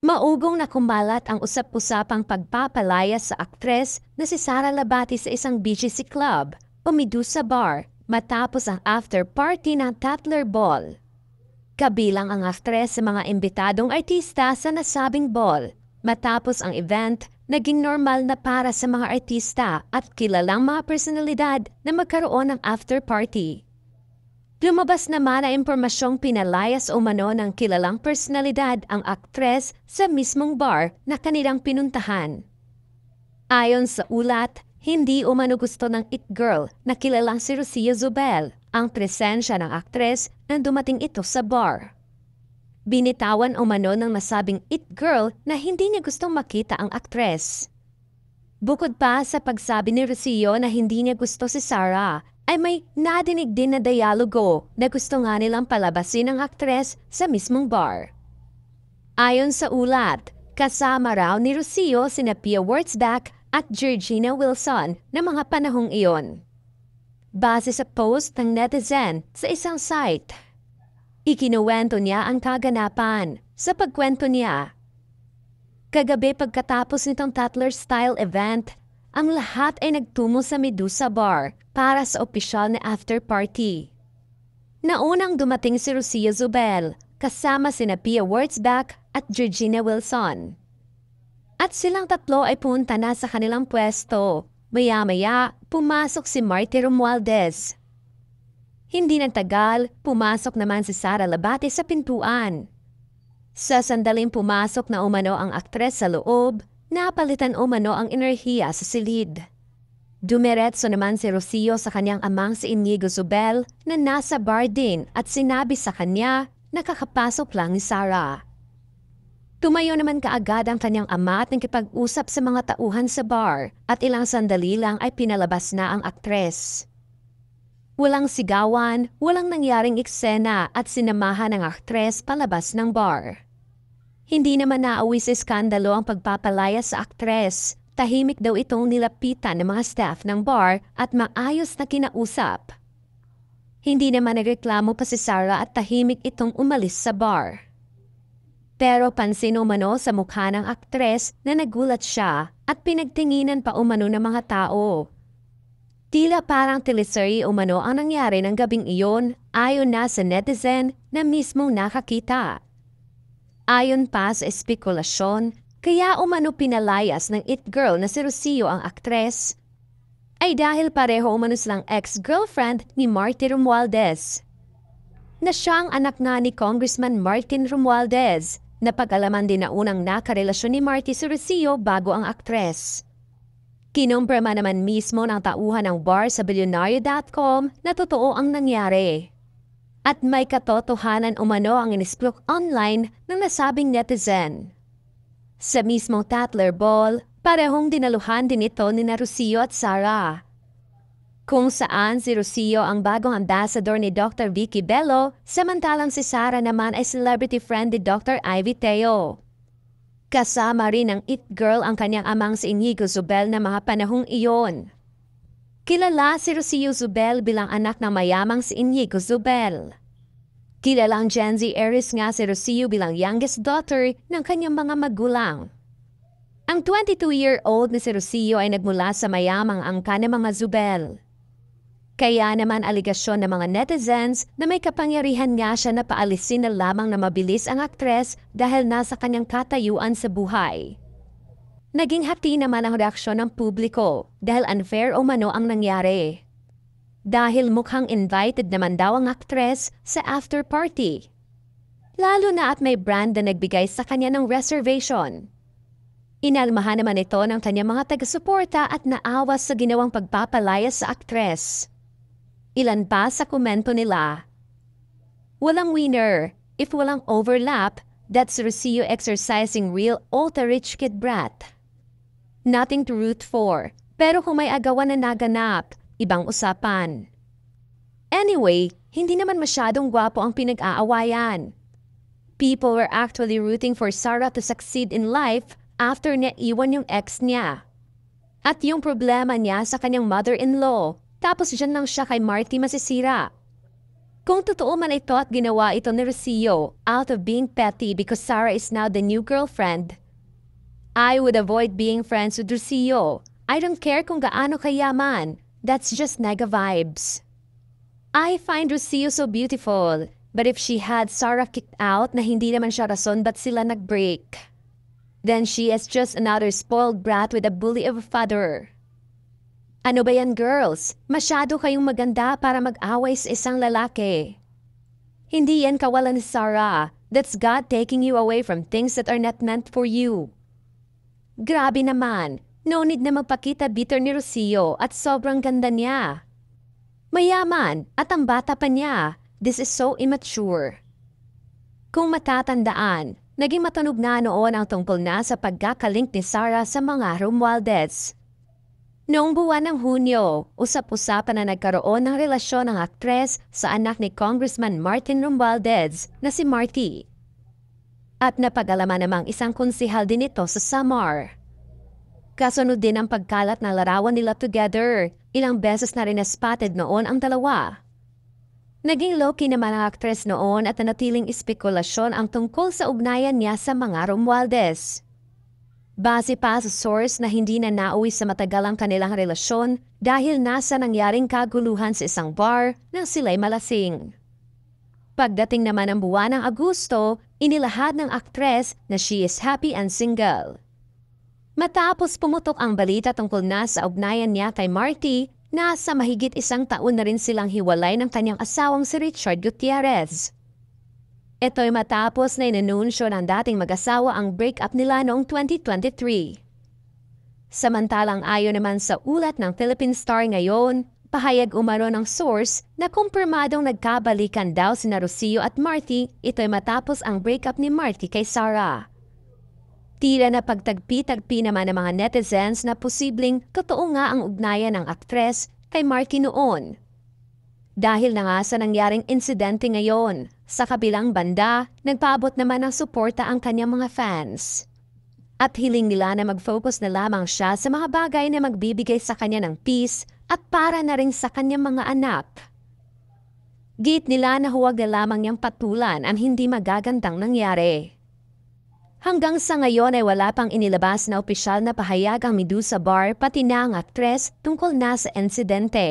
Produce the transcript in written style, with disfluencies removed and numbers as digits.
Maugong na kumalat ang usap-usapang pagpapalaya sa aktres na si Sara Labati sa isang BGC Club o Medusa Bar matapos ang after-party ng Tatler Ball. Kabilang ang aktres sa mga imbitadong artista sa nasabing ball. Matapos ang event, naging normal na para sa mga artista at kilalang mga personalidad na magkaroon ng after-party. Lumabas naman ang impormasyong pinalayas umano ng kilalang personalidad ang aktres sa mismong bar na kanilang pinuntahan. Ayon sa ulat, hindi umano gusto ng It Girl na kilalang si Rocio Zubel ang presensya ng aktres nang dumating ito sa bar. Binitawan umano ng nasabing It Girl na hindi niya gustong makita ang aktres. Bukod pa sa pagsabi ni Rocio na hindi niya gusto si Sara, ay may nadinig din na dialogo na gusto nga nilang palabasin ng aktres sa mismong bar. Ayon sa ulat, kasama raw ni Rocio sina Pia Wurtzbach at Georgina Wilson na mga panahong iyon. Base sa post ng netizen sa isang site, ikinuwento niya ang kaganapan. Sa pagkwento niya, kagabi pagkatapos nitong Tatler-style event, ang lahat ay nagtungo sa Medusa Bar para sa opisyal na after-party. Naunang dumating si Rocio Zubel kasama sina Pia Wurtzbach at Georgina Wilson. At silang tatlo ay punta na sa kanilang pwesto. Maya-maya, pumasok si Marty Romualdez. Hindi nagtagal, pumasok naman si Sara Labati sa pintuan. Sa sandaling pumasok na umano ang aktres sa loob, napalitan umano ang enerhiya sa silid. Dumiretso naman si Rocio sa kanyang amang si Inigo Zubel na nasa bar din at sinabi sa kanya na kakapasok lang ni Sara. Tumayo naman kaagad ang kanyang ama at nakipag-usap sa mga tauhan sa bar at ilang sandali lang ay pinalabas na ang aktres. Walang sigawan, walang nangyaring eksena at sinamahan ng aktres palabas ng bar. Hindi naman nauwi sa skandalo ang pagpapalaya sa aktres. Tahimik daw itong nilapitan ng mga staff ng bar at maayos na kinausap. Hindi naman nagreklamo pa si Sara at tahimik itong umalis sa bar. Pero pansin umano sa mukha ng aktres na nagulat siya at pinagtinginan pa umano ng mga tao. Tila parang teleserye umano ang nangyari ng gabing iyon ayon na sa netizen na mismong nakakita. Ayon pa sa espekulasyon, kaya umano pinalayas ng It Girl na si Rocio ang aktres, ay dahil pareho umano silang ex-girlfriend ni Marty Romualdez. Na siyang anak nga ni Congressman Martin Romualdez, na pag-alaman din na unang nakarelasyon ni Marty si Rocio bago ang aktres. Kinumpirma naman mismo ng tauhan ng bar sa Billionario.com na totoo ang nangyari. At may katotohanan umano ang inisplok online ng nasabing netizen. Sa mismong Tatler Ball, parehong dinaluhan din ito ni Rocio at Sara. Kung saan si Rocio ang bagong ambassador ni Dr. Vicky Bello, samantalang si Sara naman ay celebrity friend ni Dr. Ivy Teo. Kasama rin ng It Girl ang kanyang amang si Inigo Zubel na mga panahong iyon. Kilala si Rocio Zubel bilang anak ng mayamang si Inigo Zubel. Kilalang Gen Z heiress nga si Rocio bilang youngest daughter ng kanyang mga magulang. Ang 22-year-old na si Rocio ay nagmula sa mayamang angka ng mga Zubel. Kaya naman aligasyon ng mga netizens na may kapangyarihan nga siya na paalisin na lamang na mabilis ang aktres dahil nasa kanyang katayuan sa buhay. Naging hati naman ang reaksyon ng publiko dahil unfair o mano ang nangyari. Dahil mukhang invited naman daw ang aktres sa after party. Lalo na at may brand na nagbigay sa kanya ng reservation. Inalmahan naman ito ng kanyang mga taga-suporta at naawas sa ginawang pagpapalaya sa aktres. Ilan pa sa komento nila, walang winner. If walang overlap, that's Rocio exercising real ultra-rich kid brat. Nothing to root for. Pero kung may agawan na naganap, ibang usapan. Anyway, hindi naman masyadong gwapo ang pinag-aawayan. People were actually rooting for Sara to succeed in life after niya iwan yung ex niya. At yung problema niya sa kanyang mother-in-law, tapos dyan lang siya kay Marty masisira. Kung totoo man ito at ginawa ito ni Rocio out of being petty because Sarah is now the new girlfriend, I would avoid being friends with Rocio. I don't care kung gaano kayaman. That's just nega vibes. I find Rocio so beautiful, but if she had Sarah kicked out na hindi naman siya rason ba't sila nag-break, then she is just another spoiled brat with a bully of a father. Ano ba yan, girls? Masyado kayong maganda para mag-away sa isang lalaki. Hindi yan kawalan ni Sarah. That's God taking you away from things that are not meant for you. Grabe naman. No need na magpakita bitter ni Rocio at sobrang ganda niya. Mayaman at ang bata pa niya. This is so immature. Kung matatandaan, naging matunog na noon ang tungkol na sa pagkakalink ni Sarah sa mga Romualdez. Noong buwan ng Hunyo, usap-usapan na nagkaroon ng relasyon ng aktres sa anak ni Congressman Martin Romualdez na si Marty. At napag-alaman namang isang konsihal din ito sa Samar. Kasunod din ang pagkalat na larawan nila together. Ilang beses na rin na-spotted noon ang dalawa. Naging low-key naman ang aktres noon at nanatiling espekulasyon ang tungkol sa ugnayan niya sa mga Romualdez. Base pa sa source na hindi na nauwi sa matagalang kanilang relasyon dahil nasa nangyaring kaguluhan sa isang bar nang sila'y malasing. Pagdating naman ng buwan ng Agosto, inilahad ng aktres na she is happy and single. Matapos pumutok ang balita tungkol na sa ugnayan niya kay Marty, nasa mahigit isang taon na rin silang hiwalay ng kanyang asawang si Richard Gutierrez. Ito'y matapos na inanunsyo ng dating mag-asawa ang breakup nila noong 2023. Samantalang ayon naman sa ulat ng Philippine Star ngayon, pahayag umano ng source na kumpirmadong nagkabalikan daw sina Rocio at Marty, ito'y matapos ang breakup ni Marty kay Sarah. Tila na pagtagpi-tagpi naman ng mga netizens na posibleng totoo nga ang ugnayan ng aktres kay Marty noon. Dahil na nga sa nangyaring insidente ngayon, sa kabilang banda, nagpaabot naman ng suporta ang kanyang mga fans. At hiling nila na mag-focus na lamang siya sa mga bagay na magbibigay sa kanya ng peace at para na rin sa kanyang mga anak. Git nila na huwag na lamang niyang patulan ang hindi magagandang nangyari. Hanggang sa ngayon ay wala pang inilabas na opisyal na pahayag ang Medusa Bar pati na ang aktres tungkol na sa insidente.